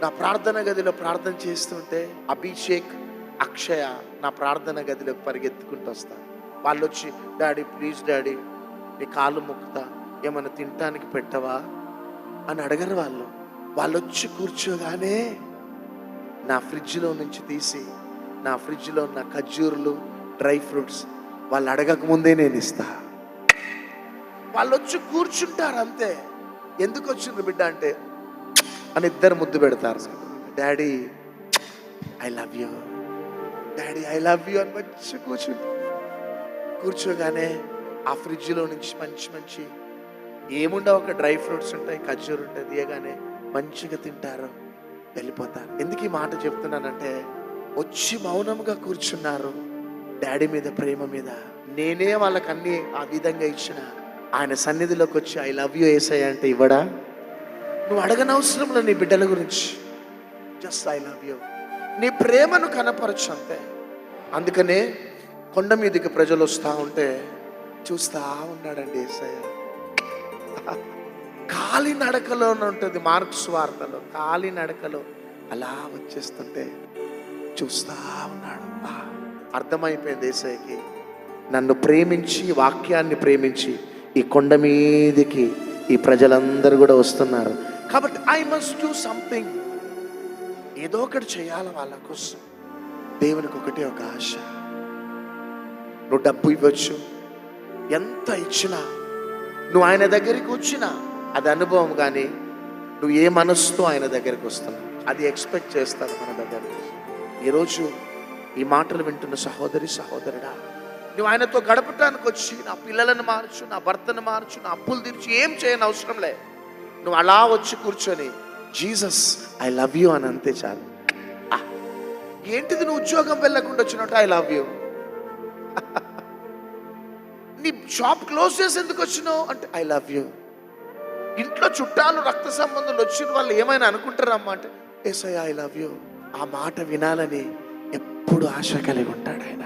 నా ప్రార్థన గదిలో ప్రార్థన చేస్తుంటే అభిషేక్, అక్షయ నా ప్రార్థన గదిలోకి పరిగెత్తుకుంటూ వస్తారు. వాళ్ళు వచ్చి, డాడీ ప్లీజ్ డాడీ నీ కాళ్ళు మొక్కుతా, ఏమైనా తినటానికి పెట్టవా అని అడగరు. వాళ్ళు వచ్చి కూర్చోగానే నా ఫ్రిడ్జ్లో నుంచి తీసి, నా ఫ్రిడ్జ్లో ఉన్న ఖర్జూరులు, డ్రై ఫ్రూట్స్ వాళ్ళు అడగక ముందే నేను ఇస్తా. వాళ్ళు వచ్చి కూర్చుంటారు అంతే. ఎందుకు వచ్చిండ్రు బిడ్డ అంటే అని ఇద్దరు ముద్దు పెడతారు. Daddy I love you, daddy I love you అని మంచి కూర్చోగానే ఆ ఫ్రిడ్జ్లో నుంచి మంచి మంచి ఏముండవు, ఒక డ్రై ఫ్రూట్స్ ఉంటాయి, ఖర్జూరు ఉంటుంది, తీయగానే మంచిగా తింటారు, వెళ్ళిపోతారు. ఎందుకు ఈ మాట చెప్తున్నానంటే వచ్చి మౌనంగా కూర్చున్నారు. డాడీ మీద ప్రేమ మీద నేనే వాళ్ళకి అన్ని ఆ విధంగా ఇచ్చిన ఆయన సన్నిధిలోకి వచ్చి ఐ లవ్ యూ యేసయ్య అంటే ఇవ్వడా? నువ్వు అడగనవసరంలో నీ బిడ్డల గురించి, జస్ట్ ఐ లవ్ యూ, నీ ప్రేమను కనపరచు అంతే. అందుకనే కొండ మీదకి ప్రజలు వస్తూ ఉంటే చూస్తా ఉన్నాడండి యేసయ్య. కాలి నడకలో ఉంటుంది మార్క్స్ వార్తలో, కాలి నడకలో అలా వచ్చేస్తుంటే చూస్తా ఉన్నాడు. అర్థమైపోయింది యేసయ్యకి, నన్ను ప్రేమించి వాక్యాన్ని ప్రేమించి ఈ కొండ మీదకి ఈ ప్రజలందరూ కూడా వస్తున్నారు కాబట్టి ఐ మస్ట్ డూ సంథింగ్, ఏదో ఒకటి చేయాలి వాళ్ళ కోసం. దేవునికి ఒకటే ఒక ఆశ, నువ్వు డబ్బు ఇవ్వచ్చు, ఎంత ఇచ్చినా, నువ్వు ఆయన దగ్గరికి వచ్చినా అది అనుభవం. కానీ నువ్వు ఏ మనసుతో ఆయన దగ్గరికి వస్తున్నావు అది ఎక్స్పెక్ట్ చేస్తాను మన దగ్గర. ఈరోజు ఈ మాటలు వింటున్న సహోదరి సహోదరుడా, నువ్వు ఆయనతో గడపటానికి వచ్చి నా పిల్లలను మార్చు, నా భర్తను మార్చు, నా అప్పులు తీర్చి ఏం చేయని అవసరం లే. నువ్వు అలా వచ్చి కూర్చొని జీసస్ ఐ లవ్ యూ అని అంతే చాలు. ఏంటిది నువ్వు ఉద్యోగం వెళ్ళకుండా వచ్చినట్టు ఐ లవ్ యూ, నీ షాప్ క్లోజ్ చేసి ఎందుకు వచ్చినావు అంటే ఐ లవ్ యూ, ఇంట్లో చుట్టాలు రక్త సంబంధాలు వచ్చిన వాళ్ళు ఏమైనా అనుకుంటారమ్మా అంటే యేసయ్య ఐ లవ్ యూ. ఆ మాట వినాలని ఎప్పుడు ఆశ కలిగి ఉంటాడు ఆయన.